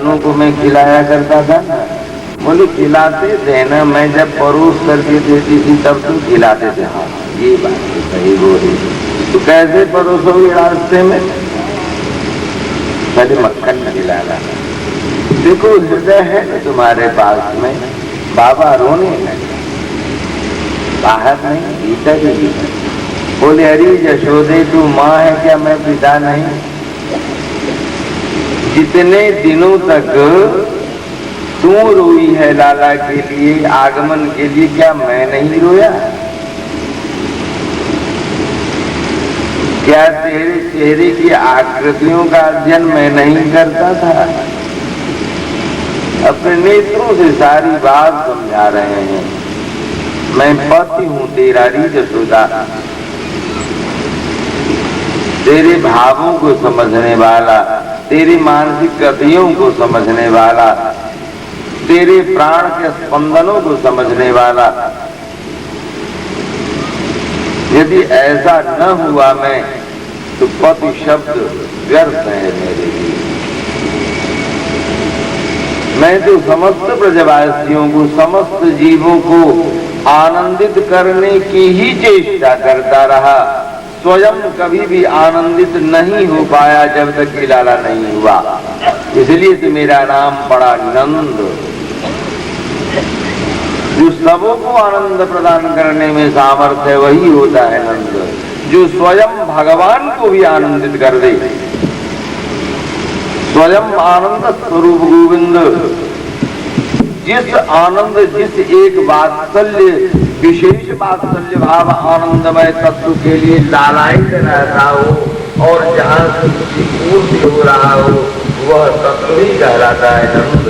तनु को मैं खिलाया करता था ना। बोले खिलाते थे ना, मैं जब परोस करके देती थी तब तुम खिलाते थे। हाँ ये बात तो सही बोली। तो कैसे परोसोगे रास्ते में? पहले मक्खन खिलाना। देखो हृदय है ना तुम्हारे पास में, बाबा रोने लगे, बाहर नहीं भीतर ही। बोले हरी यशोदे तू माँ है क्या, मैं पिता नहीं? जितने दिनों तक तू रोई है लाला के लिए, आगमन के लिए, क्या मैं नहीं रोया? क्या तेरे चेहरे की आकृतियों का अध्ययन मैं नहीं करता था? अपने नेत्रों से सारी बात समझा रहे हैं। मैं पति हूं तेरा री यशोदा, तेरे भावों को समझने वाला, तेरी मानसिक गतियों को समझने वाला, तेरे प्राण के स्पंदनों को समझने वाला। यदि ऐसा न हुआ मैं, तो पति शब्द व्यर्थ है मेरे लिए। मैं तो समस्त ब्रजवासियों को, समस्त जीवों को आनंदित करने की ही चेष्टा करता रहा, स्वयं कभी भी आनंदित नहीं हो पाया जब तक कि लाला नहीं हुआ। इसलिए तो मेरा नाम पड़ा नंद। जो सबों को आनंद प्रदान करने में सामर्थ्य है वही होता है नंद, जो स्वयं भगवान को भी आनंदित कर दे। स्वयं आनंद स्वरूप गोविंद जिस आनंद, जिस एक वात्सल्य, विशेष वात्सल्य भाव आनंदमय तत्व के लिए लालायित रहता हो और जहां से उसकी पूर्ति हो रहा हो, वह तत्व ही कहलाता है नंद।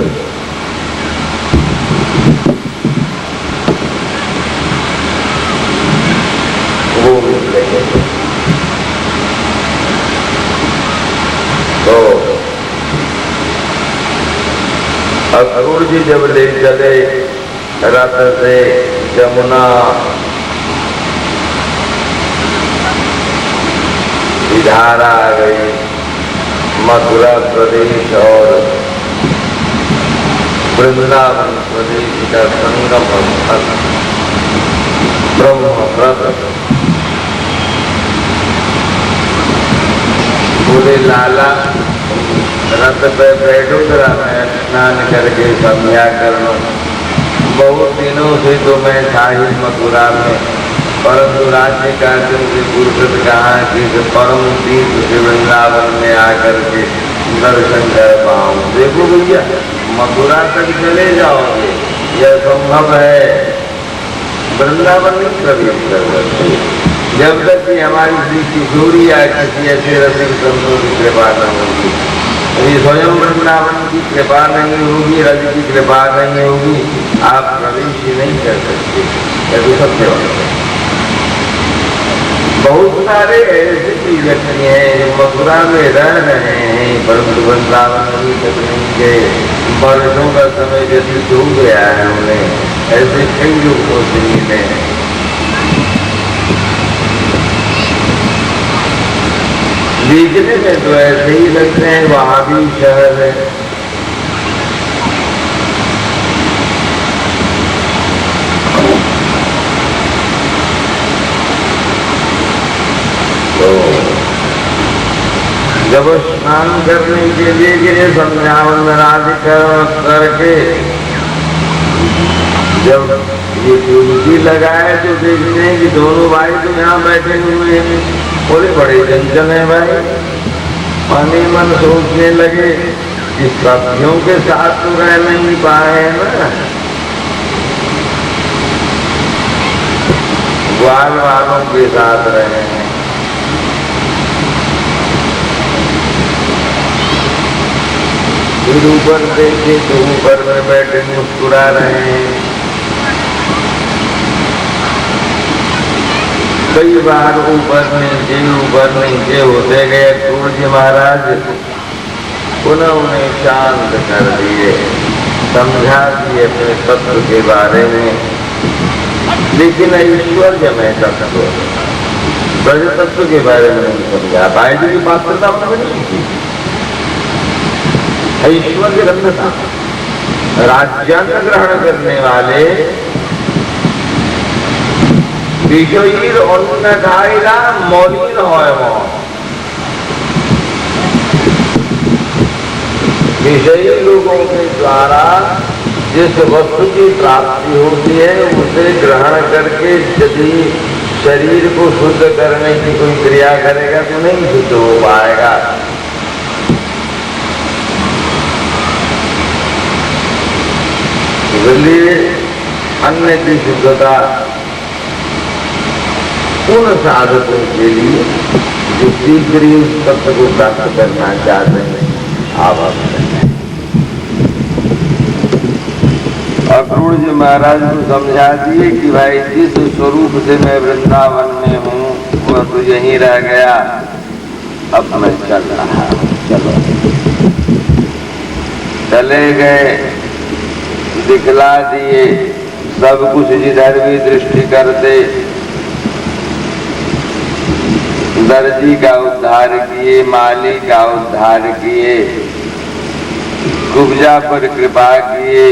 वो मिलेंगे तो असुर जी जब ले चले रथ से जमुना, धारा आ गई, मथुरा प्रदेश और वृंदावन प्रदेश का संगम स्थल ब्रह्मव्रत। बोले लाला रथ पे बैठो, जरा मैं स्नान करके संध्या कर लूं। बहुत दिनों से तो मैं था ही मथुरा में, परंतु राज्य कार्यों से फुर्सत कहाँ कि परम तीर्थ से वृंदावन में आकर के दर्शन कर पाऊं। देखो भैया मथुरा तक चले जाओगे, यह संभव है, वृंदावन में प्रवेश कर सकते जब तक कि हमारी श्री किशोरी या किसी ऐसे रसिक संतों की कृपा न होगी। यदि स्वयं वृंदावन की कृपा नहीं होगी, रज की कृपा नहीं होगी, आप प्रवेश ही नहीं कर सकते। यह तो सत्य बात है। बहुत सारे ऐसे व्यक्ति हैं जो मथुरा में रह रहे हैं, परंतु वृंदावन अभी तक नहीं गए। वर्षों का समय व्यतीत हो गया है उन्हें। ऐसे कई लोग को मिले हैं। देखने में तो ऐसे ही लगते हैं, वहां भी शहर है। तो जब स्नान करने के लिए गिरे, संध्यावंदन आदि करके जब ये डुबकी लगाए तो देखते हैं कि दोनों भाई तो यहाँ बैठे हुए हैं। बोले बड़े चंचल है भाई। मन ही मन सोचने लगे कि सखियों के साथ तो रह नहीं पाए हैं ना, ग्वाल वालों के साथ रहे हैं। फिर ऊपर देखे तो ऊपर में बैठे मुस्कुरा रहे हैं। कई बार ऊपर नीचे होते गए सूर्य महाराज पुनः उन्हें शांत कर दिए, समझा दिए अपने तत्व के बारे में। लेकिन ऐश्वर्य में तत्व, ब्रज तत्व के बारे में नहीं समझा। भाई जी की पात्रता में नहीं थी। ऐश्वर्य रत्न था। राज्यांग ग्रहण करने वाले विजयीर अन्न खाएगा मौलिन होय मौत। विजयी लोगों के द्वारा जिस वस्तु की प्राप्ति होती है उसे ग्रहण करके यदि शरीर को शुद्ध करने की कोई क्रिया करेगा तो नहीं शुद्ध हो पाएगा। इसलिए अन्न की शुद्धता उन साधकों के लिए जो शीघ्र ही उस तत्व को प्राप्त करना चाहते हैं आवश्यक है। अक्रूर जी महाराज को समझा दिए कि भाई जिस स्वरूप से मैं वृंदावन में हूँ वह तो यहीं रह गया, अब मैं चल रहा हूँ। चलो चले गए, दिखला दिए सब कुछ, जिधर भी दृष्टि करते दर्जी का उद्धार किए, माली का उद्धार किए, कुब्जा पर कृपा किए,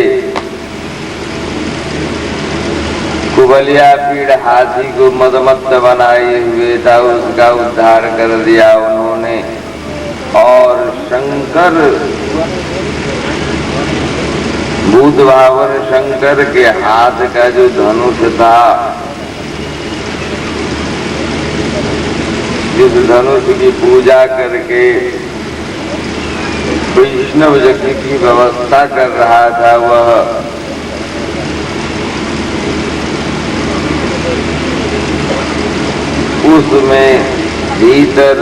कुबलिया पीड़ हाथी को मदमत्त बनाए हुए था उसका उद्धार कर दिया उन्होंने। और शंकर भूत भावन शंकर के हाथ का जो धनुष था, जिस धनुष की पूजा करके वैष्णव यज्ञ की व्यवस्था कर रहा था, वह उसमें भीतर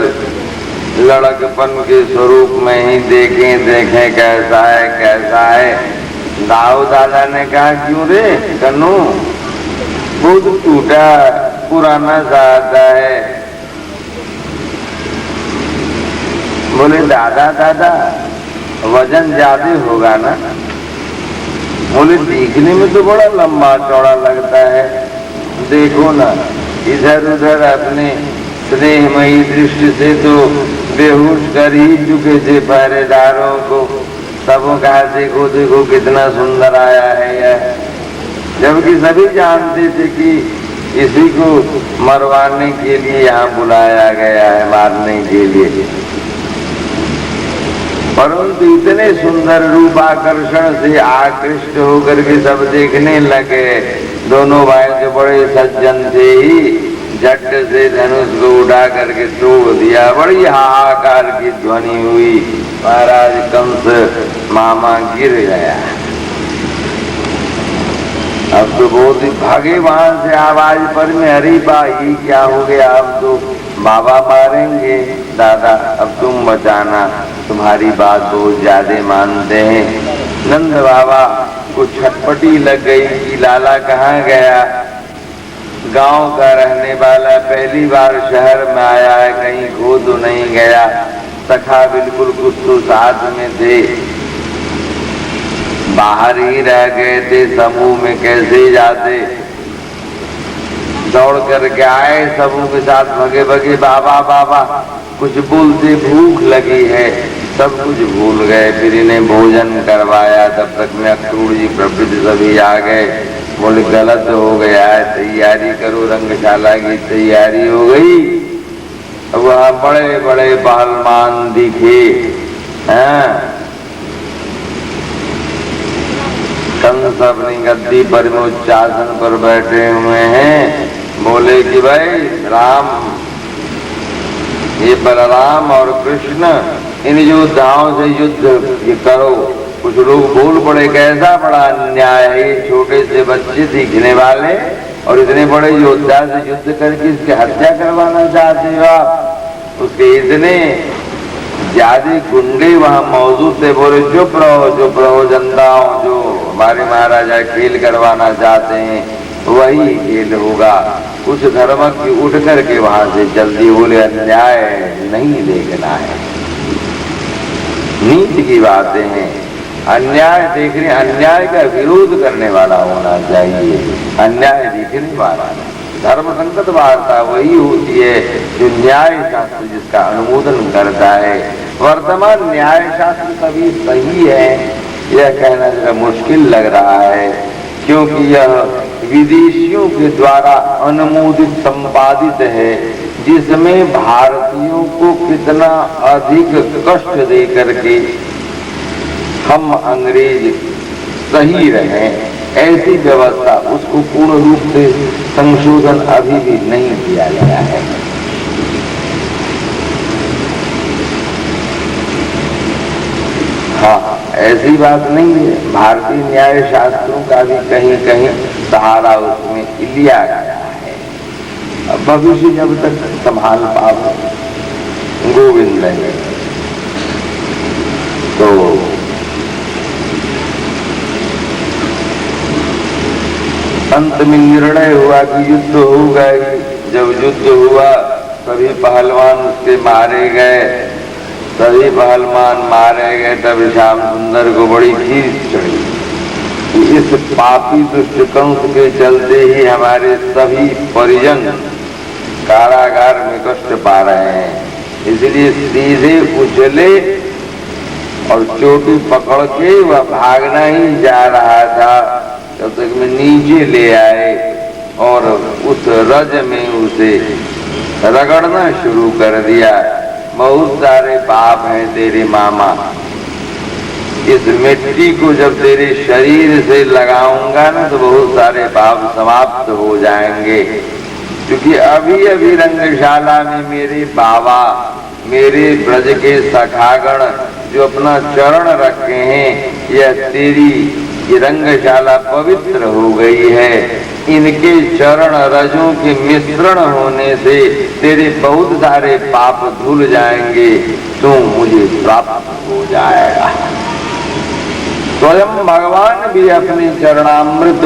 लड़कपन के स्वरूप में ही देखें कैसा है। दाऊ दादा ने कहा क्यों रे कन्नू, बहुत टूटा पुराना सा आता है। बोले दादा वजन ज्यादा होगा ना। बोले दिखने में तो बड़ा लंबा चौड़ा लगता है, देखो ना इधर उधर अपने स्नेहमयी दृष्टि से तो बेहोश कर ही चुके थे पहरेदारों को। सबों कहा देखो देखो कितना सुंदर आया है यह, जबकि सभी जानते थे कि इसी को मरवाने के लिए यहाँ बुलाया गया है, मारने के लिए। परंतु इतने सुंदर रूपाकर्षण से आकृष्ट होकर के सब देखने लगे। दोनों भाई जो बड़े सज्जन थे ही झट से धनुष को उठा करके तोड़ दिया। बड़ी हाहाकार की ध्वनि हुई, महाराज कंस मामा गिर गया। अब तो बहुत ही भागे वहां से आवाज पर में, अरे भाई क्या हो गया, अब तो बाबा मारेंगे। दादा अब तुम बचाना, तुम्हारी बात बहुत ज्यादा मानते हैं। नंद बाबा को छटपटी लग गई कि लाला कहाँ गया। गांव का रहने वाला पहली बार शहर में आया है, कहीं खो तो नहीं गया। सखा बिल्कुल कुछ तो साथ में थे, बाहर ही रह गए थे, समूह में कैसे जाते। दौड़ करके आए, समूह के साथ भगे भगे बाबा कुछ बोलते, भूख लगी है। सब कुछ भूल गए, फिर इन्हें भोजन करवाया। तब तक में अक्रूर जी प्रभृति सभी आ गए। बोले गलत हो गया है, तैयारी करो, रंगशाला की तैयारी हो गई। वहाँ बड़े बड़े पहलवान दिखे हैं। कंस अपनी गद्दी पर में उच्चासन पर बैठे हुए हैं। बोले कि भाई राम, ये बलराम और कृष्ण, इन योद्धाओं से युद्ध करो। कुछ लोग बोल पड़े कैसा बड़ा अन्याय है, ये छोटे से बच्चे दिखने वाले और इतने बड़े योद्धा से युद्ध करके इसकी हत्या करवाना चाहते हो आप। उसके इतने ज्यादा गुंडे वहां मौजूद थे। बोले चुप रहो जनताओं, जो हमारे महाराजा खेल करवाना चाहते हैं वही खेल होगा। कुछ धर्मक की उठ करके वहां से जल्दी। बोले अन्याय नहीं देखना है, नीति की बातें हैं। अन्याय देखने, अन्याय का विरोध करने वाला होना चाहिए, अन्याय देखने वाला। धर्म संकट वार्ता वही होती है जो न्याय शास्त्र जिसका अनुमोदन करता है, वर्तमान न्याय शास्त्र सभी सही है यह कहना जरा मुश्किल लग रहा है, क्योंकि यह विदेशियों के द्वारा अनुमोदित संपादित है, जिसमें भारतीयों को कितना अधिक कष्ट दे करके हम अंग्रेज सही रहे, ऐसी व्यवस्था उसको पूर्ण रूप से संशोधन अभी भी नहीं किया गया है। हाँ, ऐसी बात नहीं है, भारतीय न्याय शास्त्रों का भी कहीं कहीं सहारा उसमें लिया गया है। अब भविष्य जब तक संभाल पाओ गोविंद है तो अंत में निर्णय हुआ कि युद्ध होगा। जब युद्ध हुआ सभी पहलवान उसके मारे गए, सभी पहलवान मारे गए। तब श्याम सुंदर को बड़ी खींच चढ़ी, इस पापी दुष्ट कंस के चलते ही हमारे सभी परिजन कारागार में कष्ट पा रहे हैं, इसलिए सीधे उछले और चोटी पकड़ के वह भागना ही जा रहा था, तब तक मैं नीचे ले आए और उस रज में उसे रगड़ना शुरू कर दिया। बहुत सारे पाप हैं तेरे मामा, इस मिट्टी को जब तेरे शरीर से लगाऊंगा ना तो बहुत सारे पाप समाप्त हो जाएंगे। क्योंकि अभी अभी रंगशाला में मेरे बाबा, मेरे ब्रज के सखागण जो अपना चरण रखे हैं, यह तेरी ये रंगशाला पवित्र हो गई है। इनके चरण रजों के मिश्रण होने से तेरे बहुत सारे पाप धुल जाएंगे, तू मुझे प्राप्त हो जाएगा। स्वयं भगवान भी अपने चरणामृत,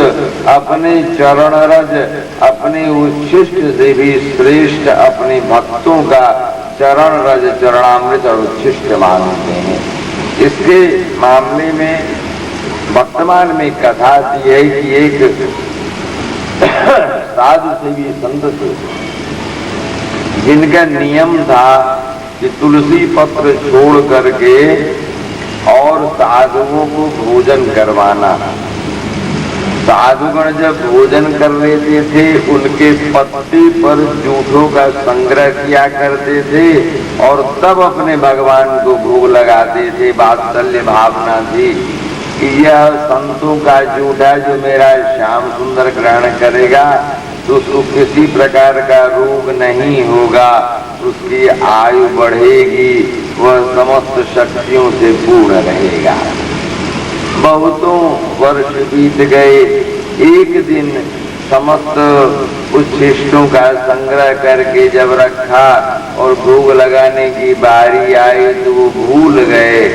अपने चरण रज, अपने उच्छिष्ट से भी श्रेष्ठ अपने भक्तों का चरण रज, चरणामृत और उच्छिष्ट मानते हैं। इसके मामले में वर्तमान में कथा दी है कि एक साधु से भी संत थे, जिनका नियम था कि तुलसी पत्र छोड़ करके और साधुओं को भोजन करवाना। साधुगण जब भोजन कर लेते थे, उनके पत्ते पर जूठों का संग्रह किया करते थे और तब अपने भगवान को भोग लगाते थे। वात्सल्य भावना थी कि यह संतों का जूठा जो मेरा श्याम सुंदर ग्रहण करेगा तो उसको किसी प्रकार का रोग नहीं होगा, उसकी आयु बढ़ेगी, वह समस्त शक्तियों से पूर्ण रहेगा। बहुतों वर्ष बीत गए। एक दिन समस्त उच्छिष्टों का संग्रह करके जब रखा और भोग लगाने की बारी आई तो वो भूल गए,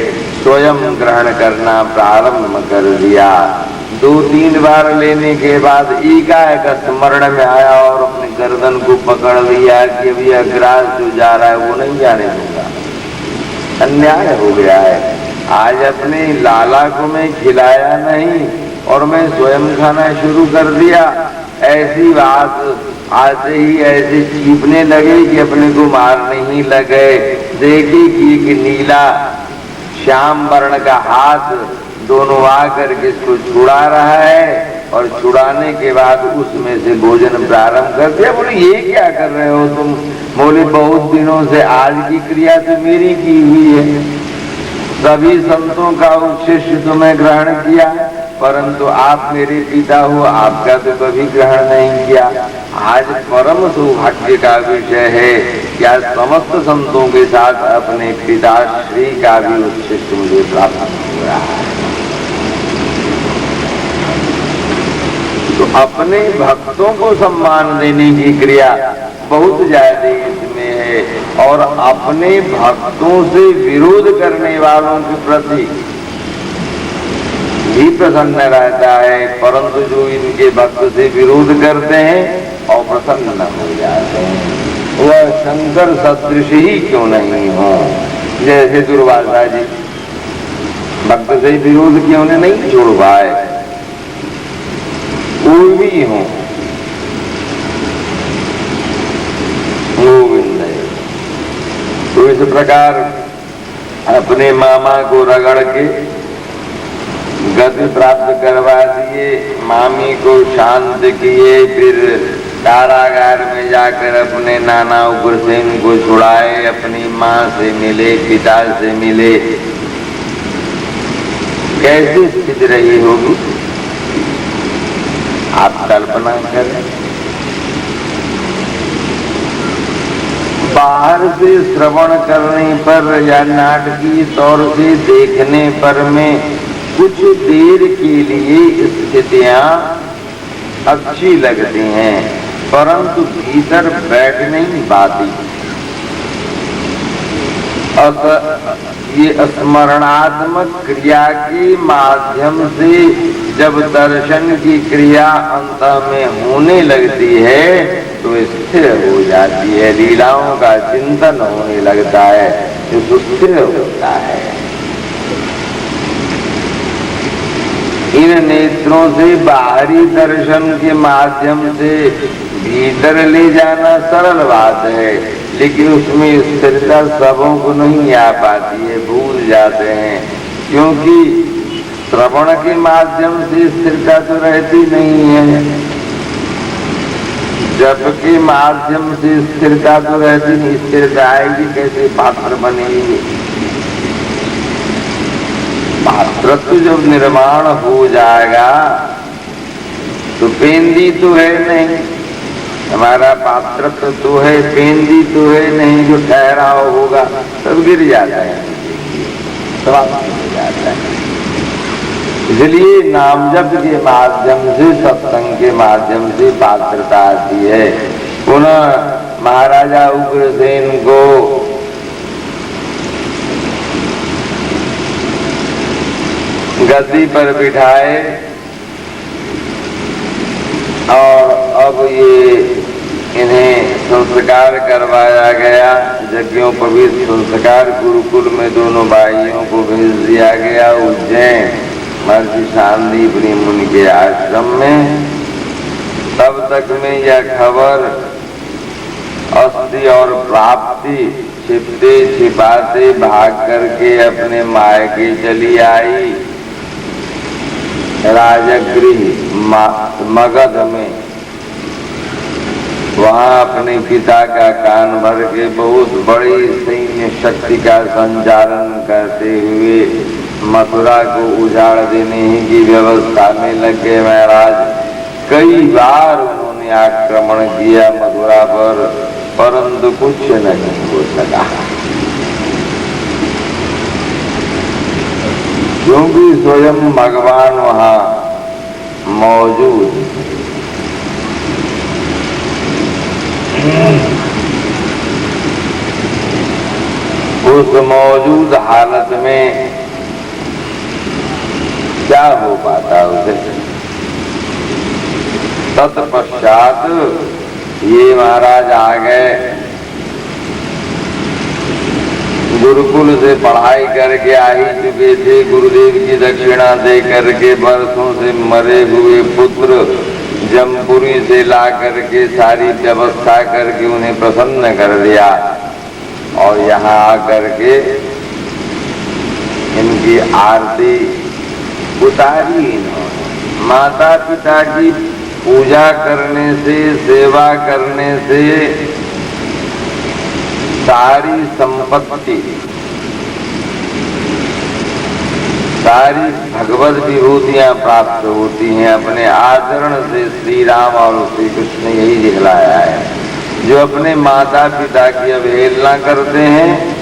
स्वयं ग्रहण करना प्रारंभ कर दिया। 2-3 बार लेने के बाद एकाएक स्मरण में आया और अपने गर्दन को पकड़ लिया कि अब यह ग्रास जो जा रहा है वो नहीं जाने दूंगा, अन्याय हो गया है। आज अपने लाला को मैं खिलाया नहीं और मैं स्वयं खाना शुरू कर दिया। ऐसी बात आते ही ऐसे चीपने लगे कि अपने को मारने ही लगे। देखे कि एक नीला श्याम वर्ण का हाथ दोनों आकर के इसको छुड़ा रहा है और छुड़ाने के बाद उसमें से भोजन प्रारंभ कर दिया। बोले ये क्या कर रहे हो तुम? बोले बहुत दिनों से आज की क्रिया तो मेरी की हुई है, सभी संतों का उच्छिष्ट तो मैं ग्रहण किया, परंतु आप मेरे पिता हो, आपका तो कभी ग्रहण नहीं किया। आज परम सौभाग्य का विषय है क्या समस्त संतों के साथ अपने पिता श्री का भी उच्छिष्ट मुझे प्राप्त हो रहा है। तो अपने भक्तों को सम्मान देने की क्रिया बहुत ज्यादा इसमें है और अपने भक्तों से विरोध करने वालों के प्रति भी प्रसन्न रहता है, परंतु जो इनके भक्त से विरोध करते हैं और प्रसन्न हो जाते हैं, वह शंकर सदृश ही क्यों नहीं हो। जैसे दुर्वासा जी भक्त से विरोध किया, उन्हें नहीं छोड़ पाए, कोई भी हो। गोविंद। तो इस प्रकार अपने मामा को रगड़ के गति प्राप्त करवा दिए, मामी को शांत किए, फिर कारागार में जाकर अपने नाना उग्रसेन को छुड़ाए, अपनी माँ से मिले, पिता से मिले। कैसी स्थिति रही होगी आप कल्पना करें। बाहर से श्रवण करने पर या नाटकीय तौर से देखने पर में कुछ देर के लिए स्थितियां अच्छी लगती हैं, परंतु भीतर बैठ नहीं पाती। ये स्मरणात्मक क्रिया के माध्यम से जब दर्शन की क्रिया अंत में होने लगती है तो स्थिर हो जाती है, लीलाओं का चिंतन होने लगता है, जो सुस्थिर होता है। इन नेत्रों से बाहरी दर्शन के माध्यम से भीतर ले जाना सरल बात है, लेकिन उसमें स्थिरता सबों को नहीं आ पाती है, भूल जाते हैं। क्योंकि श्रवण के माध्यम से स्थिरता तो रहती नहीं है, जप के माध्यम से स्थिरता तो रहती नहीं। स्थिरता आएगी कैसे, पात्र बनेगी। पात्रत्व जब निर्माण हो जाएगा तो पेंदी तो है नहीं, हमारा पात्रत्व तो है, पेंदी तो है नहीं, जो ठहराव होगा सब गिर जाता है, समाप्त हो जाता है। इसलिए नाम जप के माध्यम से, सत्संग के माध्यम से पात्रता आती है। पुनः महाराजा उग्रसेन को गद्दी पर बिठाए और अब ये इन्हें संस्कार करवाया गया। यज्ञोपवीत संस्कार गुरुकुल में दोनों भाइयों को भेज दिया गया उज्जैन महर्षि शांतिपुरी मुनि के आश्रम में। तब तक में यह खबर अस्थि और प्राप्ति छिपते छिपाते भाग करके अपने मायके चली आई। राजगृह मगध में वहां अपने पिता का कान भर के बहुत बड़ी सैन्य शक्ति का संचालन करते हुए मथुरा को उजाड़ देने की व्यवस्था में लगे महाराज। कई बार उन्होंने आक्रमण किया मथुरा पर, परंतु कुछ नहीं हो सका, क्योंकि स्वयं भगवान वहां मौजूद। उस मौजूद हालत में क्या हो पाता उसे। तत्पश्चात ये महाराज आ गए, गुरुकुल से पढ़ाई करके आ ही चुके थे। गुरुदेव की दक्षिणा दे करके बरसों से मरे हुए पुत्र जमपुरी से ला करके सारी व्यवस्था करके उन्हें प्रसन्न कर दिया और यहाँ आकर के इनकी आरती उतारी इन्होंने। माता पिता की पूजा करने से, सेवा करने से सारी संपत्ति, सारी भगवत विभूतियां प्राप्त होती हैं। अपने आचरण से श्री राम और श्री कृष्ण यही दिखलाया है। जो अपने माता पिता की अवहेलना करते हैं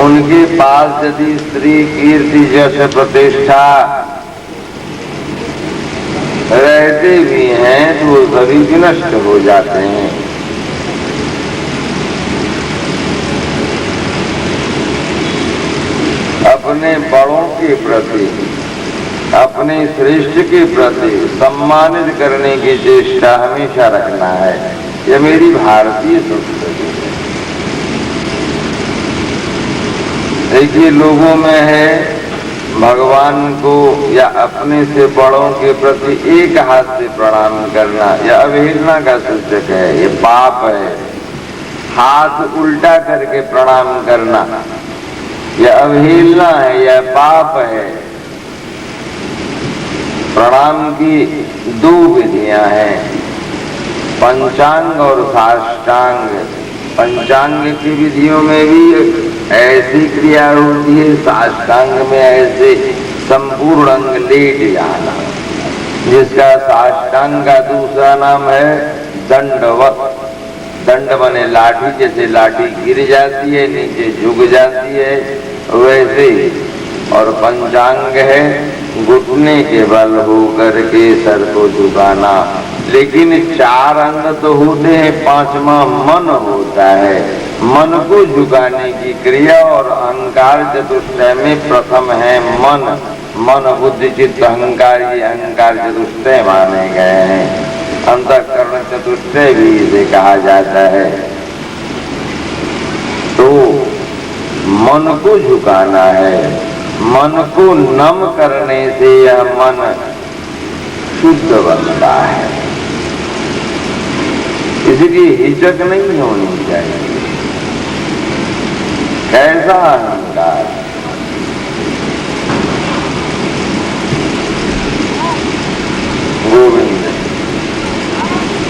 उनके पास यदि स्त्री कीर्ति यश प्रतिष्ठा रहते भी हैं तो वो सभी विनष्ट हो जाते हैं। अपने बड़ों के प्रति, अपने श्रेष्ठ के प्रति सम्मानित करने की चेष्टा हमेशा रखना है। यह मेरी भारतीय संस्कृति है। देखिए लोगों में है भगवान को या अपने से बड़ों के प्रति एक हाथ से प्रणाम करना, यह अवहेलना का सूचक है, ये पाप है। हाथ उल्टा करके प्रणाम करना यह अवहेलना है, यह पाप है। प्रणाम की दो विधियां हैं, पंचांग और साष्टांग। पंचांग की विधियों में भी ऐसी क्रिया होती है, साष्टांग में ऐसे संपूर्ण अंग लेट जाना, जिसका साष्टांग का दूसरा नाम है दंडवत। दंड बने लाठी, जैसे लाठी गिर जाती है नीचे झुक जाती है वैसे। और पंचांग है घुटने के बल होकर के सर को झुकाना। लेकिन चार अंग तो होते हैं, पांचवा मन होता है। मन को झुकाने की क्रिया और अहंकार चतुष्टय में प्रथम है मन। मन बुद्धि चित्त अहंकार, ये अहंकार चतुष्टय माने गए हैं। अंतःकरण चतुष्टय भी इसे कहा जाता है। तो मन को झुकाना है, मन को नम करने से यह मन शुद्ध बनता है। इसलिए हिचक नहीं होनी चाहिए। कैसा अहंकार? गोविंद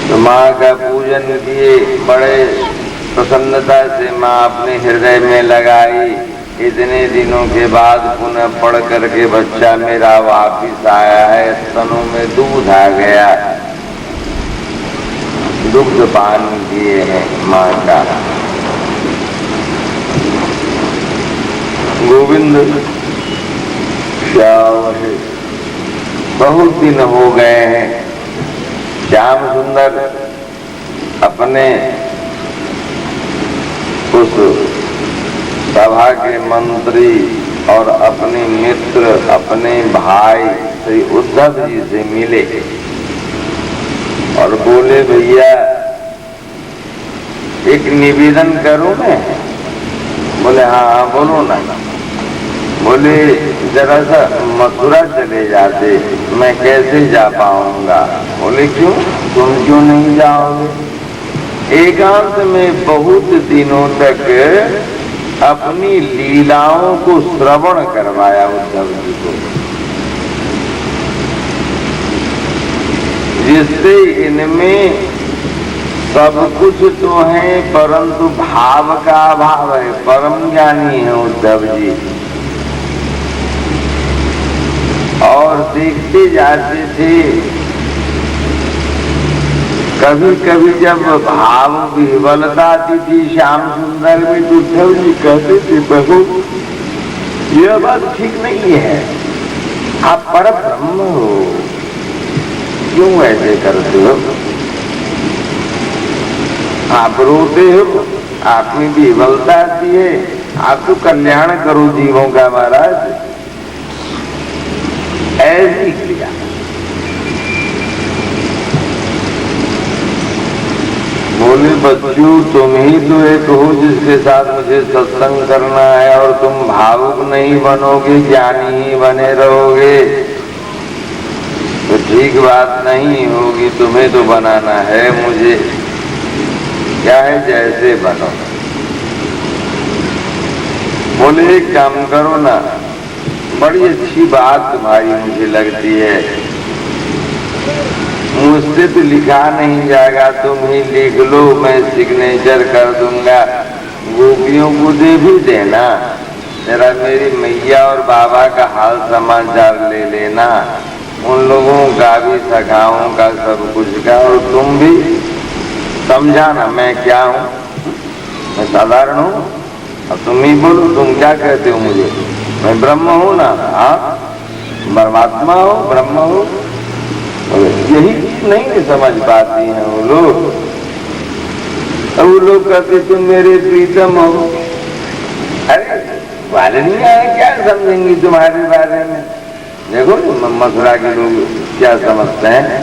तो माँ का पूजन किए, बड़े प्रसन्नता से माँ अपने हृदय में लगाई। इतने दिनों के बाद पुनः पढ़ करके बच्चा मेरा वापिस आया है, स्तनों में दूध आ गया, दुग्ध पान किए हैं माँ का। गोविंद श्याम है, बहुत दिन हो गए हैं। श्याम सुंदर अपने उस सभा के मंत्री और अपने मित्र, अपने भाई श्री उद्धव जी से मिले और बोले, भैया एक निवेदन करूं मैं? बोले हाँ बोलो ना। बोले जरा सा मथुरा चले जाते, मैं कैसे जा पाऊंगा? बोले क्यों, तुम क्यों नहीं जाओगे? एकांत में बहुत दिनों तक अपनी लीलाओं को श्रवण करवाया उद्धव जी को, जिससे इनमें सब कुछ तो है परंतु भाव का अभाव है। परम ज्ञानी है उद्धव जी। और देखते जाते थे, कभी कभी जब भाव विह्वलता आती थी श्याम सुंदर में, तो उद्धव जी कहते थे, बहू यह बात ठीक नहीं है, आप पर ब्रह्म हो, क्यों ऐसे करते हो? आप रोते हो, आप में विह्वलता आती है, आप तो कल्याण करो जीवों का महाराज। ऐसी क्रिया बोले, बच्चों तुम ही तो एक हो जिसके साथ मुझे सत्संग करना है, और तुम भावुक नहीं बनोगे, ज्ञानी ही बने रहोगे तो ठीक बात नहीं होगी। तुम्हें तो बनाना है, मुझे क्या है, जैसे बनो। बोले एक काम करो ना, बड़ी अच्छी बात तुम्हारी मुझे लगती है, मुझसे तो लिखा नहीं जाएगा, तुम ही लिख लो, मैं सिग्नेचर कर दूंगा। गोपियों को दे भी देना, जरा मेरी मैया और बाबा का हाल समाचार ले लेना, उन लोगों का भी, सखाओं का, सब कुछ का। और तुम भी समझाना मैं क्या हूँ, मैं साधारण हूँ। अब तुम ही बोलो, तुम क्या कहते हो मुझे? मैं ब्रह्म हूँ ना, हाँ परमात्मा हो, ब्रह्म हो। यही नहीं समझ पाती हैं वो लोग। अब वो लोग कहते तुम मेरे प्रीतम हो। अरे वाले नहीं आए, क्या समझेंगे तुम्हारे बारे में? देखो मथुरा के लोग क्या समझते हैं।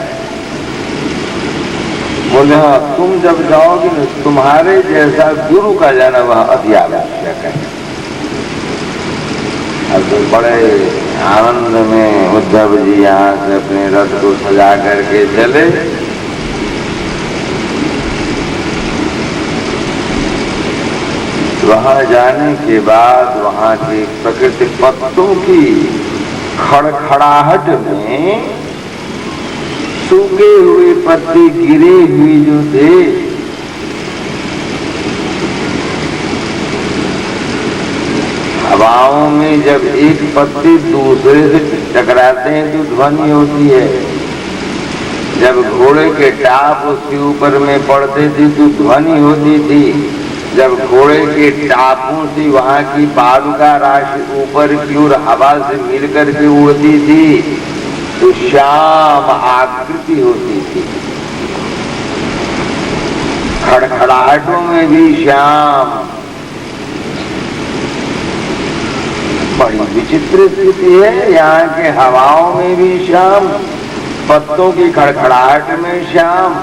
बोले हाँ, तुम जब जाओगे ना, तुम्हारे जैसा गुरु का जाना वहां अति आवश्यक है। अब तो बड़े आनंद में उद्धव जी यहाँ से अपने रथ को सजा करके चले। तो वहां जाने के बाद वहां के प्राकृतिक पत्तों की खड़खड़ाहट में सूखे हुए पत्ते गिरे हुए जो थे, हवाओं में जब एक पत्ते दूसरे से टकराते हैं तो ध्वनि होती है। जब घोड़े के टाप उसके ऊपर में पड़ते थे तो ध्वनि होती थी। जब घोड़े के टापों से वहां की बालुका राशि ऊपर की ओर हवा से मिलकर के उड़ती थी तो श्याम आकृति होती थी। खड़खड़ाहटों में भी श्याम। बड़ी विचित्र स्थिति है। यहाँ के हवाओं में भी श्याम, पत्तों की खड़खड़ाहट में श्याम,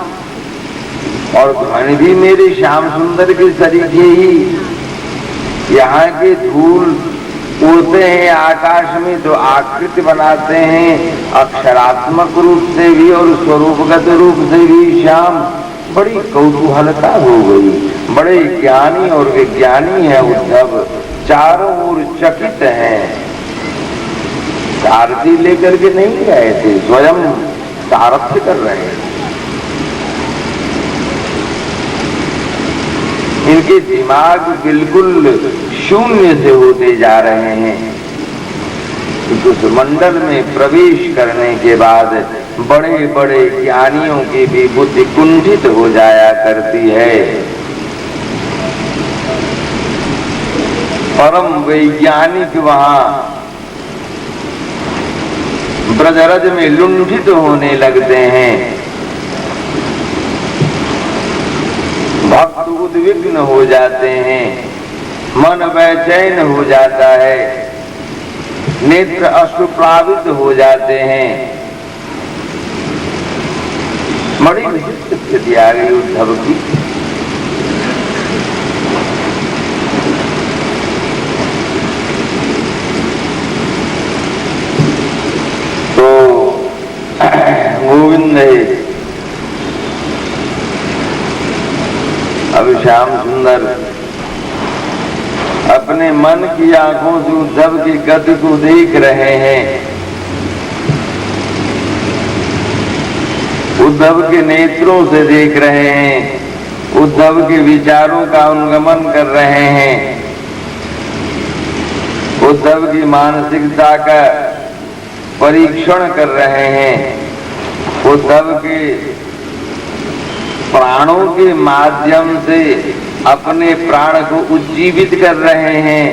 और ध्वनि भी मेरे श्याम सुंदर के सरीखे ही। यहाँ के धूल उड़ते हैं आकाश में तो आकृति बनाते हैं, अक्षरात्मक रूप से भी और स्वरूपगत रूप से भी श्याम। बड़ी कौतूहलता हो गई। बड़े ज्ञानी और विज्ञानी है उद्धव, चारों ओर चकित हैं। सारथी लेकर के नहीं गए थे, स्वयं सारथ्य कर रहे हैं। इनके दिमाग बिल्कुल शून्य से होते जा रहे हैं। उस मंडल में प्रवेश करने के बाद बड़े बड़े ज्ञानियों की भी बुद्धि कुंठित हो जाया करती है। परम वैज्ञानिक वहां ब्रजरज में लुंठित होने लगते हैं। भक्त उद्विग्न हो जाते हैं, मन बेचैन हो जाता है, नेत्र अश्रुप्लावित हो जाते हैं। बड़ी विचित्र स्थिति आ गई उद्धव की। तो गोविंद अब श्याम सुंदर अपने मन की आंखों से उद्धव की गति को देख रहे हैं। उद्धव के नेत्रों से देख रहे हैं, उद्धव के विचारों का अनुगमन कर रहे हैं, उद्धव की मानसिकता का परीक्षण कर रहे हैं, उद्धव के प्राणों के माध्यम से अपने प्राण को उज्जीवित कर रहे हैं।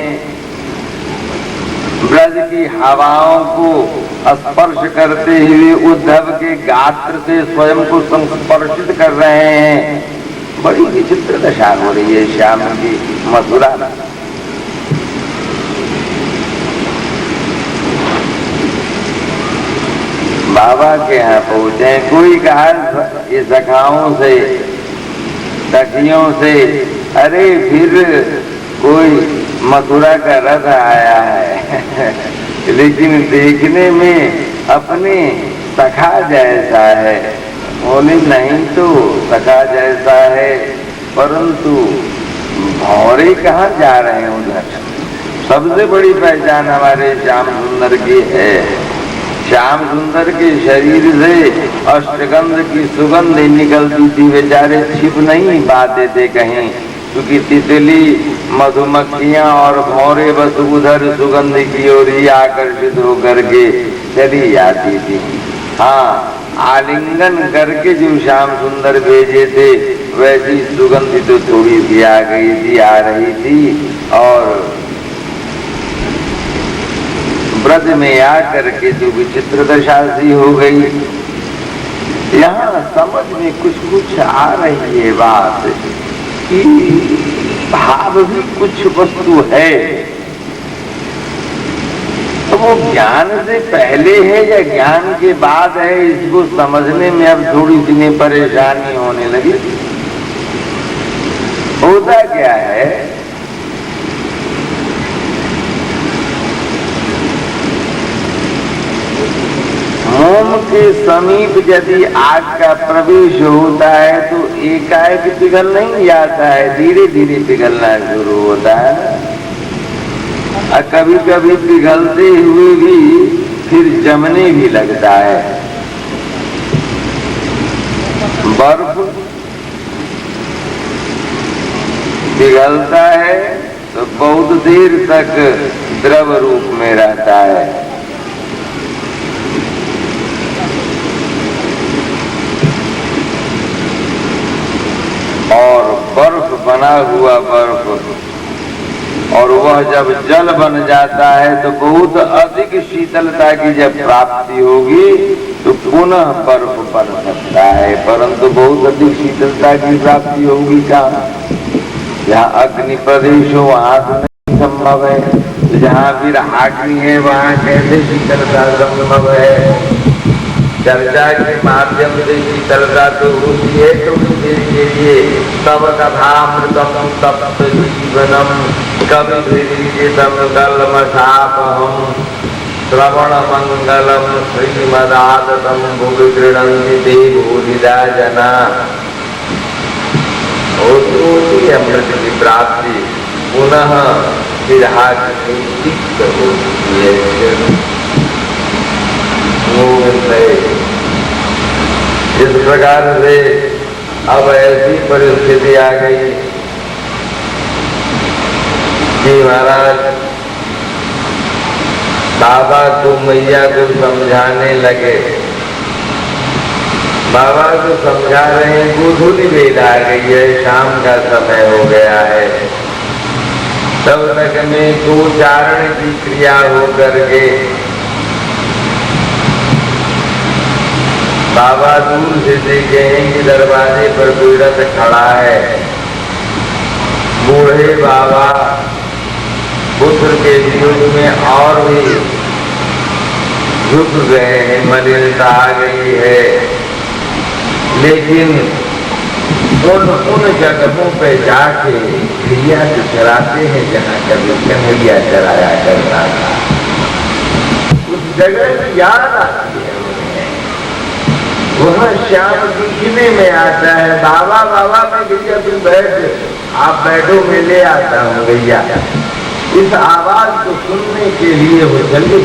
ब्रज की हवाओं को स्पर्श करते हुए उद्धव के गात्र से स्वयं को संस्पर्शित कर रहे हैं। बड़ी विचित्र दशा हो रही है श्याम की मथुरा। बाबा के यहाँ पहुंचे, कोई कहा ये सखाओं से सखियों से, अरे फिर कोई मथुरा का रथ आया है लेकिन देखने में अपने सखा जैसा है। बोले नहीं तो सखा जैसा है, परंतु भौरे कहाँ जा रहे हैं उधर। सबसे बड़ी पहचान हमारे श्याम सुंदर की है। श्याम सुंदर के शरीर से अष्टगंध की सुगंध निकलती थी। बेचारे छिप नहीं पाते थे कहीं, क्योंकि तितली, मधुमक्खियां और भौरे बस उधर सुगंध की ओर ही आकर्षित होकर के चली जाती थी। हाँ, आलिंगन करके जो श्याम सुंदर भेजे थे वैसी सुगंध तो थोड़ी सी आ गई थी, आ रही थी। और ब्रज में आकर के जो विचित्र दशा सी हो गई। यहाँ समझ में कुछ कुछ आ रही है बात कि भाव भी कुछ वस्तु है, तो वो ज्ञान से पहले है या ज्ञान के बाद है, इसको समझने में अब थोड़ी सी परेशानी होने लगी। होता क्या है, मोम के समीप यदि आग का प्रवेश होता है तो एकाएक पिघल नहीं जाता है, धीरे धीरे पिघलना शुरू होता है। और कभी कभी पिघलते हुए भी फिर जमने भी लगता है। बर्फ पिघलता है तो बहुत देर तक द्रव रूप में रहता है। और बर्फ बना हुआ बर्फ, और वह जब जल बन जाता है तो बहुत अधिक शीतलता की जब प्राप्ति होगी तो पुनः बर्फ बन सकता है, परंतु बहुत अधिक शीतलता की प्राप्ति होगी कहाँ? जहाँ अग्नि प्रदेश हो वहां तो नहीं संभव है, जहाँ फिर अग्नि है वहां कैसे शीतलता संभव है? चर्चा के माध्यम से शीतलता तो होती है, तो उसके लिए तब कथामृतम तप्त जीवनम कविभिरीजितम कलमशापहम श्रवण मंगलम श्रीमदादतम भुवि गृह्णन्ति ते भूरिदा जना। होती अमृत की प्राप्ति पुनः विराग निश्चित होती है। इस प्रकार से अब ऐसी परिस्थिति आ गई कि महाराज बाबा को मैया को समझाने लगे। बाबा को समझा रहे हैं, गोधूली बेल आ गई है, शाम का समय हो गया है। तब तक में गोचारण की क्रिया हो करके बाबा दूर से देखे हैं कि दरवाजे पर कोई रथ खड़ा है। बूढ़े बाबा पुत्र के वियोग में और भी झुक गए हैं, मलिनता आ गई है। लेकिन उन जगहों पे जाके गैया को चराते हैं जहाँ कभी कन्हैया चराया करता था। उस जगह की याद आती है, वह श्याम दिखने में आता है। बाबा बाबा मैं गैया तुम बैठ, आप बैठो मैं ले आता हूँ गैया। इस आवाज को सुनने के लिए वो जल्दी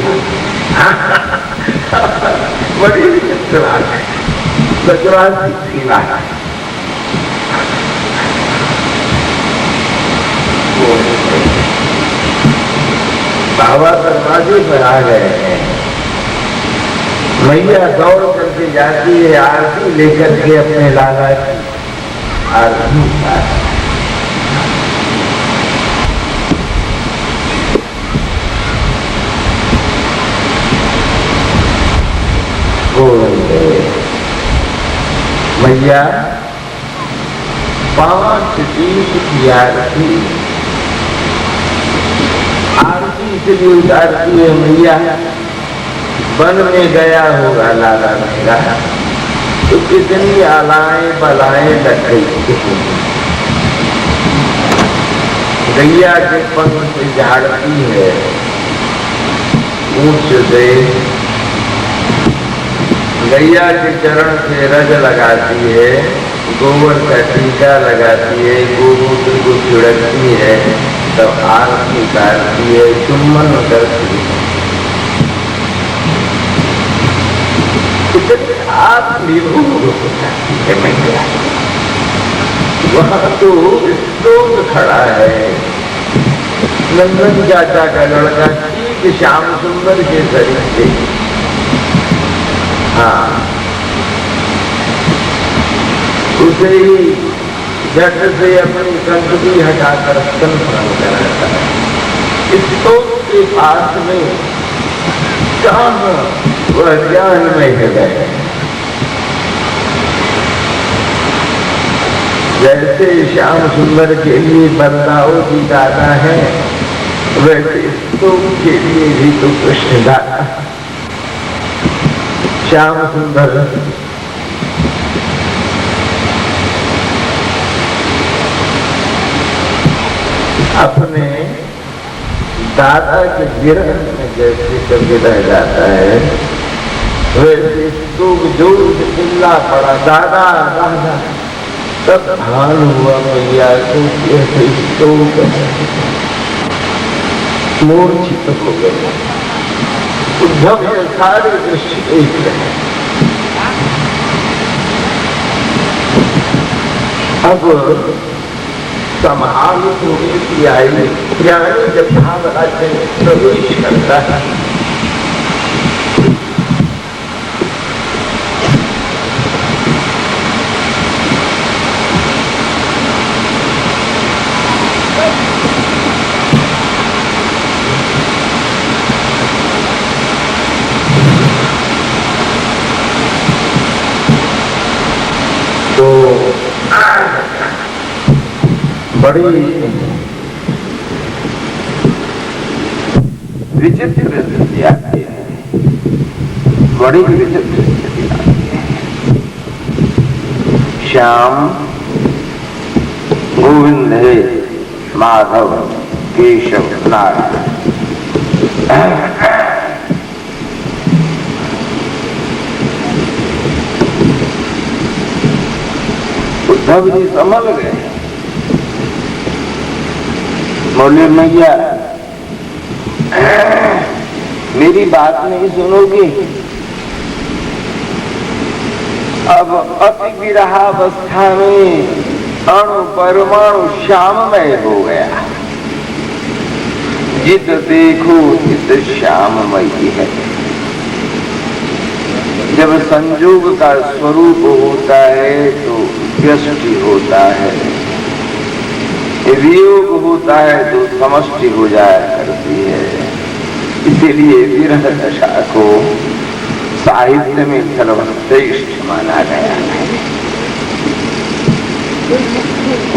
बड़ी बाबा दरवाजे पर आ गए हैं। मैया दौड़ करके जाती है, आरती लेकर के अपने लाला की आरती मैया 5 दीप की आरती इसलिए उतारती है। मैया वन में गया होगा लाला मेरा, तो कितनी आलाएं बलाएं लग गई। गैया के पंख से झाड़ती है, ऊंच से गैया के चरण से रज लगाती है, गोबर का टीका लगाती है, गोमूत्र को छिड़कती है, तब आरती उतारती है, चुम्बन करती है। वहां तो स्तोत्र खड़ा है, नंदन चाचा का लड़का ठीक श्याम सुंदर के तरीके। हाँ, उसे ही झट से अपनी कंठी हटाकर स्तन पान कराता है। इस स्तोत्र के पास में कहाँ वह ज्ञान में हृदय। जैसे श्याम सुंदर के लिए बदलाव की दाता है, वैसे स्तोत्र के लिए भी तो कृष्ण दाता। श्याम सुंदर अपने दादा के गिरह में जैसे कभी रह जाता है, वैसे सुख जोर से चिल्ला पड़ा, दादा दादा। तब भान हुआ मैया को ऐसे मूर्छित हो गए। उद्धव ये सारे दृश्य देख रहे। अब समाल होने की आई ज्ञानी जब भाव राज्य में प्रवेश करता है तो बड़ी विचित्र स्थिति आती है, बड़ी विचित्र स्थिति आती है। श्याम गोविंद है, माधव केशव नारायण। उद्धव जी संभल गए, बोले मैया मेरी बात नहीं सुनोगी? अब अति विरहावस्था में अणु परमाणु श्याममय हो गया। जित देखो जित श्याममयी है। जब संयोग का स्वरूप होता है तो व्यष्टि होता है, वियोग होता है तो समष्टि हो जाया करती है। इसीलिए विरह दशा को साहित्य में सर्वश्रेष्ठ माना गया है।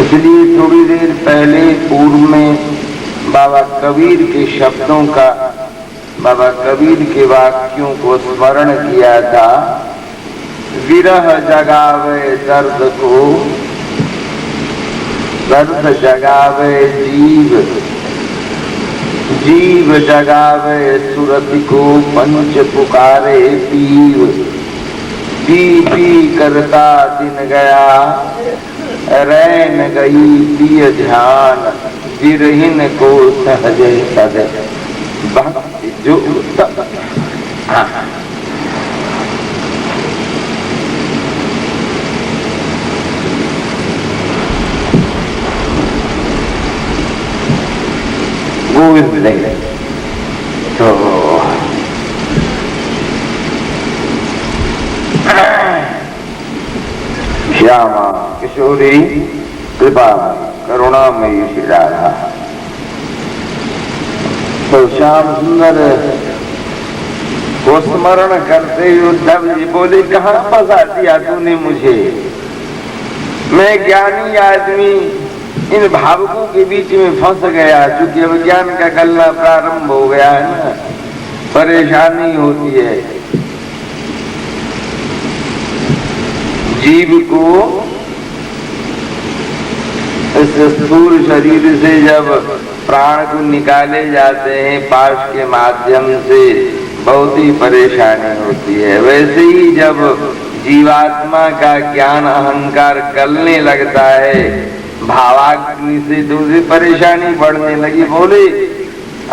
इसलिए थोड़ी देर पहले पूर्व में बाबा कबीर के शब्दों का, बाबा कबीर के वाक्यों को स्मरण किया था। विरह जगावे दर्द को, दर्द जगावे जीव, जीव जगावे सुरति को, पंच पुकारे पीव। पी पी करता दिन गया, रैन गई पिय ध्यान। विरहीन को सहज सद भक्ति जो गोविंद नहीं। तो श्यामा किशोरी कृपा करुणामयी श्री राधा। तो श्याम सुंदर को स्मरण करते हुए उद्धव जी बोले, कहाँ फंसा दिया तूने मुझे? मैं ज्ञानी आदमी इन भावुकों के बीच में फंस गया। चूंकि अब ज्ञान का गलना प्रारंभ हो गया है ना, परेशानी होती है। जीव को इस स्थूल शरीर से जब प्राण को निकाले जाते हैं पाश के माध्यम से, बहुत ही परेशानी होती है। वैसे ही जब जीवात्मा का ज्ञान अहंकार गलने लगता है, भावाग्नि से दूसरी परेशानी बढ़ने लगी। बोले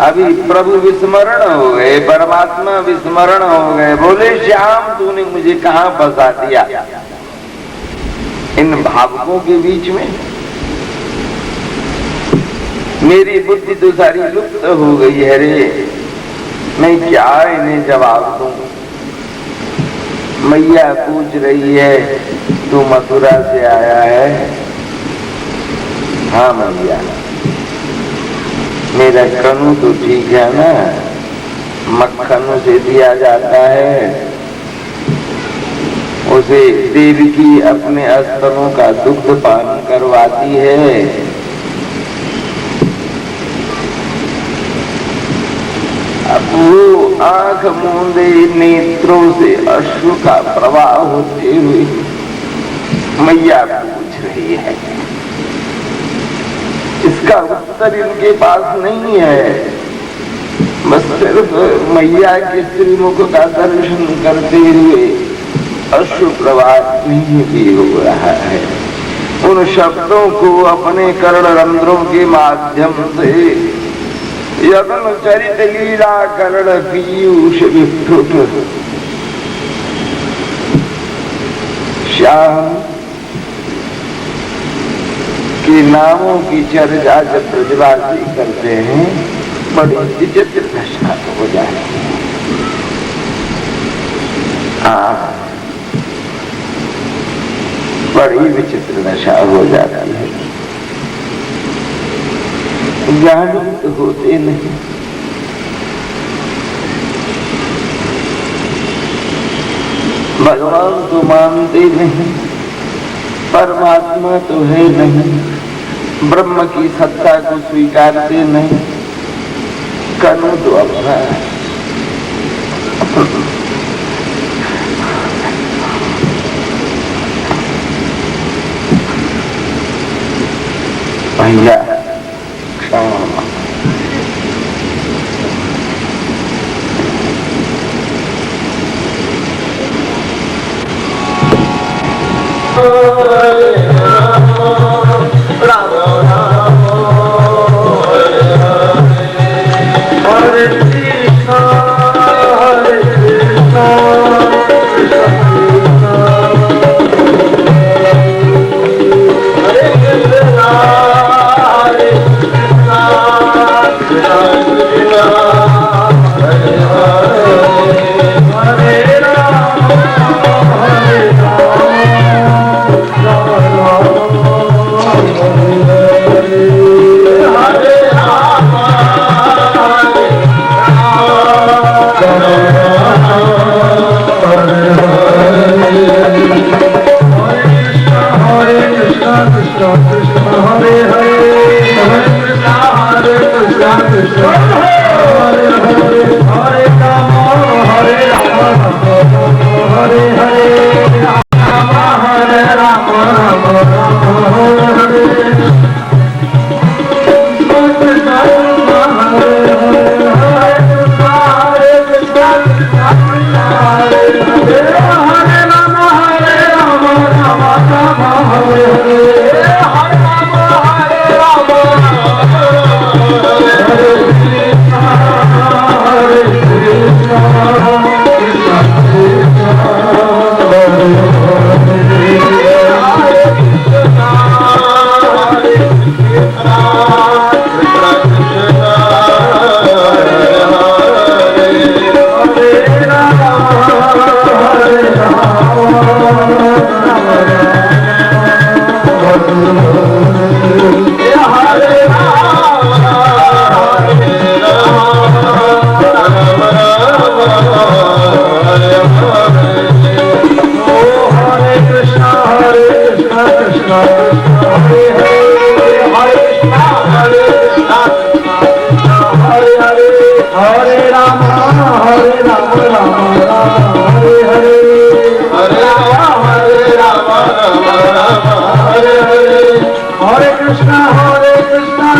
अभी प्रभु विस्मरण हो गए, परमात्मा विस्मरण हो गए। बोले श्याम तूने मुझे कहाँ फंसा दिया? इन भावुकों के बीच में मेरी बुद्धि तो सारी लुप्त हो गई है रे। मैं क्या इन्हें जवाब दूं? मैया पूछ रही है तू मथुरा से आया है? हाँ मैया। मेरा कनु तो ठीक है ना, मक्खन से दिया जाता है, उसे देवकी अपने स्तनों का दुग्ध पान करवाती है। अब वो आंख मूंदे नेत्रों से अश्रु का प्रवाह होते हुए मैया पूछ रही है। इसका उत्तर इनके पास नहीं है। बस सिर्फ मैया के श्रीमुख का दर्शन करते हुए अश्रु प्रवाह नहीं भी हो रहा है। उन शब्दों को अपने कर्ण रंध्रों के माध्यम से यदन चरित लीला कर्ण पीयूष विठुट श्याम के नामों की चर्चा जब ब्रजवासी करते हैं बड़ी विचित्र दशा हो जाती है। बड़ी विचित्र दशा हो जाती है। ज्ञानी तो होते नहीं, भगवान तो मानते नहीं, परमात्मा तो है नहीं, ब्रह्म की सत्ता को स्वीकारते नहीं, कनु तो अपना भैया क्षमा राम राम हरे कृष्णा हरे कृष्णा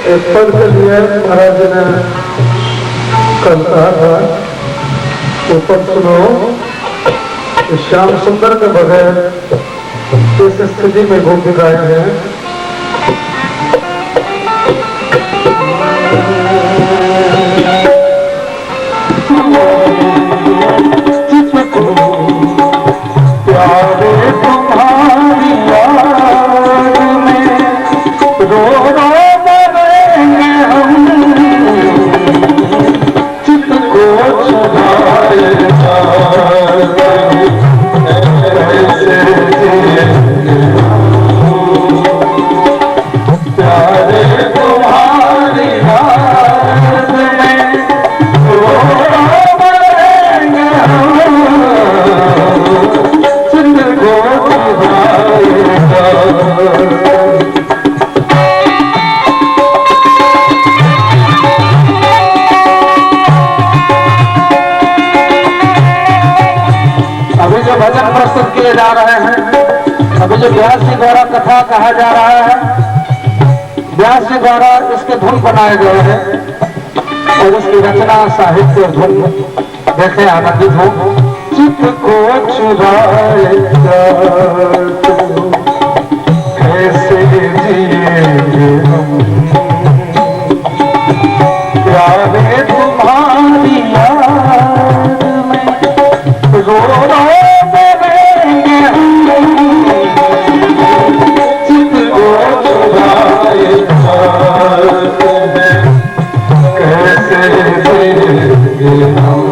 एक पद के लिए महाराज जी ने कहा था, वो पद सुनो। श्याम सुंदर के बगैर इस स्थिति में गोपी गाय है। प्यारे तुम्हारी याद में रो रो मरेंगे हम, चित को छुड़ाए कैसे जिएंगे। जा रहे हैं। अभी जो व्यास जी द्वारा कथा कहा जा रहा है, व्यास जी द्वारा इसके धुन बनाए गए हैं और इसकी रचना साहित्य और धुन देखें आनंदित हो। चित्त को चुराए कैसे जिएंगे हम, प्यारे तुम्हारी याद में रो रो मरेंगे हम। चित्त को चुराए कैसे जिएंगे हम,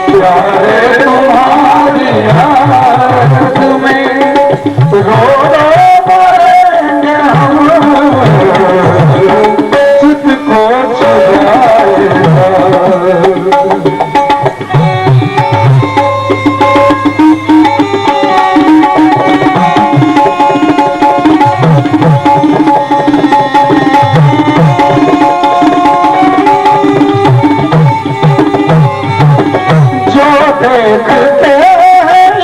प्यारे तुम्हारी याद में रो रो मरेंगे हम। चित्त को चुराए देखते हैं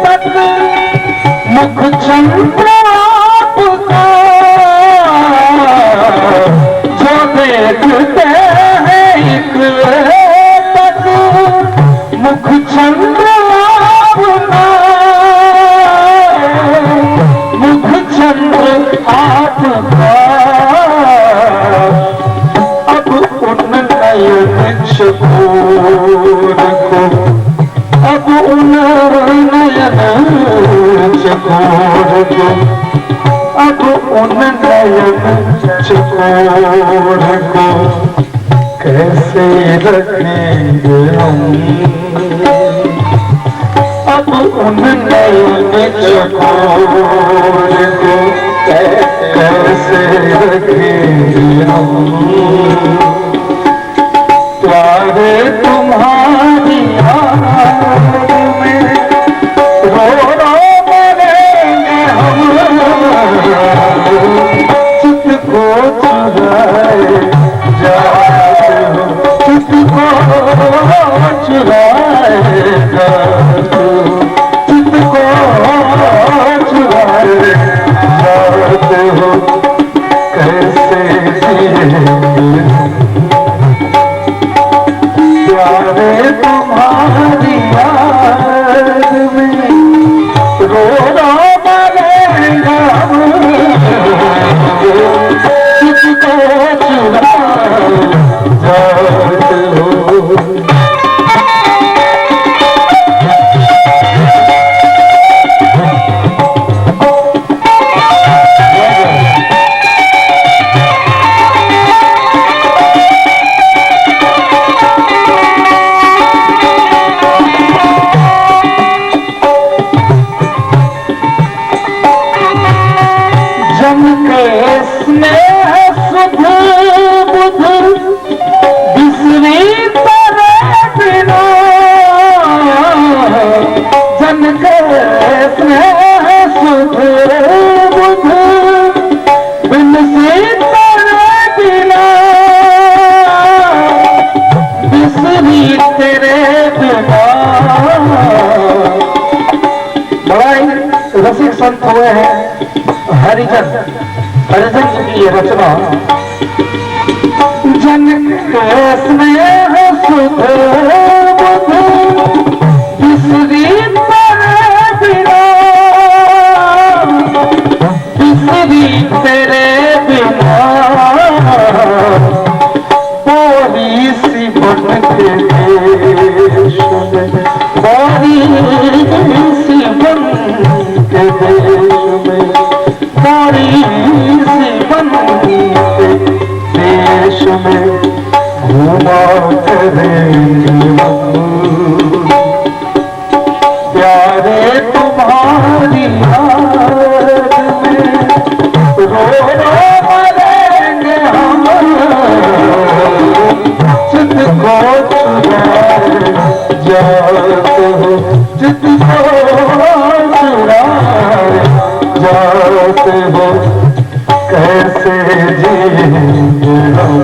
तक मुख चंद्र आपका, जो देखते हैं एक तक मुख चंद्र आपका, मुख चंद्र आपका। अब उन नयन चकोर को, अब उन नयन चकोर को, अब उन नयन चकोर को कैसे रखेंगे हम। अब उन नयन चकोर को कैसे रखेंगे हम। प्यारे तुम्हारी याद में रो रो मरेंगे हम। चित्त को चुराए जाते हो, चित्त को चुराए जाते हो, चित्त को चुराए जाते हो कैसे जिएंगे प्यारे तुम्हारी याद में रो रो मरेंगे हम। चित्त को चुराए जाते हो। जन के स्नेह सुध बुध बिसरी तेरे बिना, जन के स्नेह सुध बुध बिसरी तेरे बिना, बिसरी तेरे बिना। बड़ा ही रसिक संत हुए हैं हरिजन, हरिजन की ये रचना। जन के स्नेह सुध बुध बिसरी तेरे बिना, बिसरी तेरे बिना। बोरी सी बन के देश में, बोरी सी बन के देश में, बोरी सी बन के देश में घूमा करेंगे हम। प्यारे तुम्हारी याद में रो रो मरेंगे हम। चित्त को चुराए जाते हो, चित्त को चुराए जाते हो कैसे जिएंगे हम।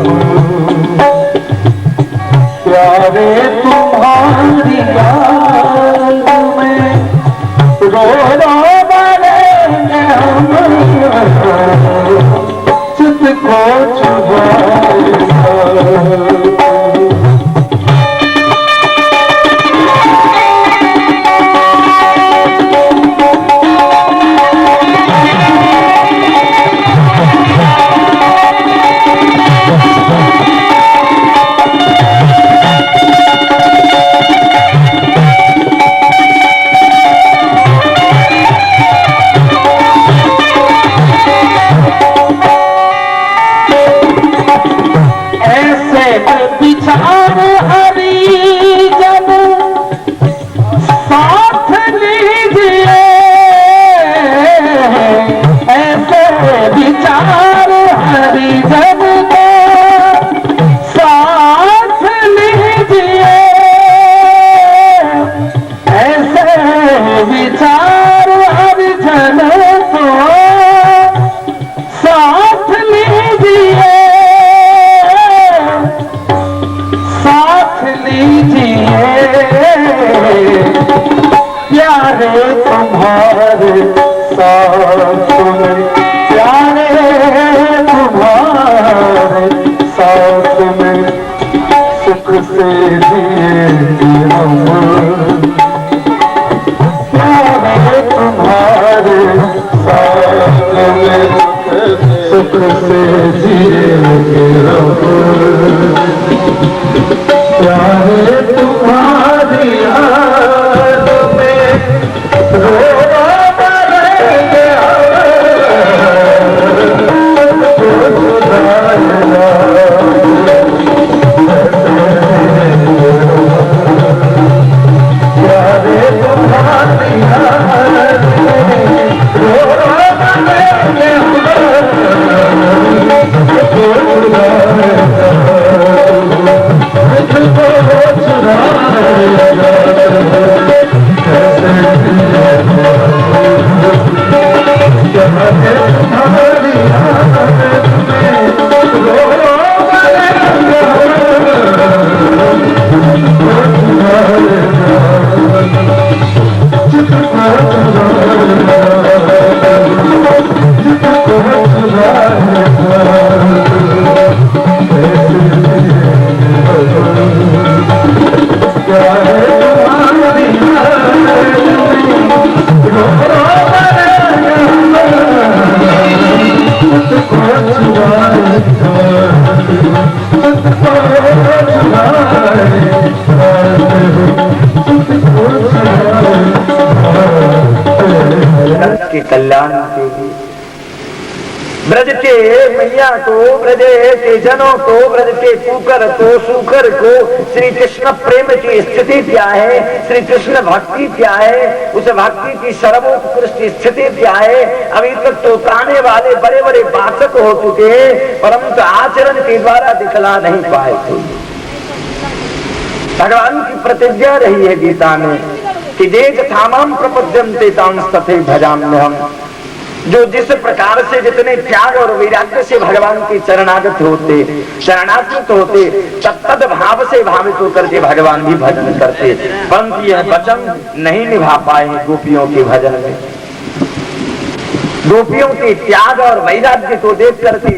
प्यारे तुम्हारी याद सुख से जिएंगे रब, प्यारे तुम्हारी याद में रो मरेंगे प्यारे तुम्हारी याद में रो के कल्याण के लिए ब्रज के मैया को, ब्रज के जनों को, ब्रज के कुकर को, सुकर को श्री कृष्ण प्रेम की स्थिति क्या है, श्री कृष्ण भक्ति क्या है, उस भक्ति की सर्वोत्कृष्ट स्थिति क्या है। अभी तक तो ताने वाले बड़े बड़े वाचक हो चुके हैं, परंतु आचरण के द्वारा दिखला नहीं पाए। भगवान की प्रतिज्ञा रही है गीता में कि देख थामाम प्रपद्यन्ते तांस तथे भजाम्यहम्, जो जिस प्रकार से जितने त्याग और वैराग्य से भगवान की शरणागत होते, शरणागत होते, तत्तद भाव से भावित होकर के भगवान भी भजन करते, परंतु यह वचन नहीं निभा पाए गोपियों के भजन में। गोपियों के त्याग और वैराग्य को देख करके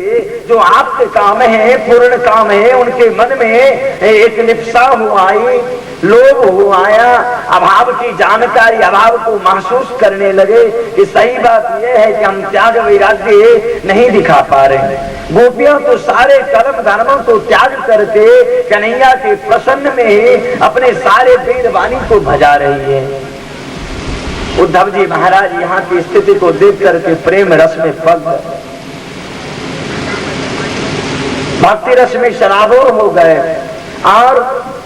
जो आपके काम है, पूर्ण काम है, उनके मन में एक लिप्सा हुआ आई, लोभ हुआ आया, अभाव की जानकारी, अभाव को महसूस करने लगे कि सही बात यह है कि हम त्याग वैराग्य नहीं दिखा पा रहे हैं। गोपियां तो सारे कर्म धर्मों को त्याग करके कन्हैया के प्रसन्न में ही अपने सारे वेद वाणी को भजा रही है। उद्धव जी महाराज यहाँ की स्थिति को देख करके प्रेम रस में पग गए, भक्ति रस में शराबोर हो गए और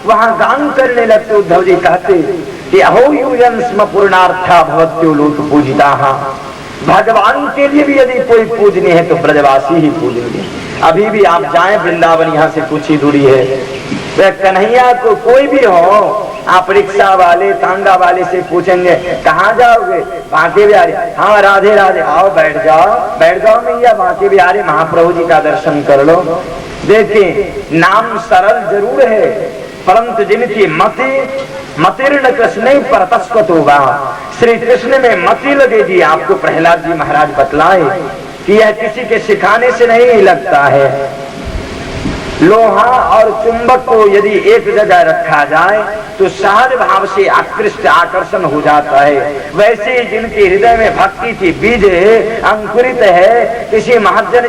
वहां गान करने लगते। उद्धव जी कहते कि अहो यूयं स्म पूर्णार्था भवत्यो लोक पूजिताः, भगवान के लिए भी यदि कोई पूजनीय है तो ब्रजवासी ही पूजेंगे। अभी भी आप जाएं वृंदावन, यहाँ से कुछ ही दूरी है, वह कन्हैया को कोई भी हो, आप रिक्शा वाले तांगा वाले से पूछेंगे कहाँ जाओगे, बांके बिहारी, हाँ राधे राधे, आओ बैठ जाओ मैया बांके बिहारी महाप्रभु जी का दर्शन कर लो। देखिए नाम सरल जरूर है, परंतु जिनकी मतिर्न कृष्ण परतस्वत होगा, श्री कृष्ण में मति लगेगी। आपको प्रहलाद जी महाराज बतलाए कि यह किसी के सिखाने से नहीं लगता है। लोहा और चुंबक को यदि एक जगह रखा जाए तो सहज भाव से आकृष्ट आकर्षण हो जाता है। वैसे जिनके हृदय में भक्ति की बीज अंकुरित है, किसी महाजन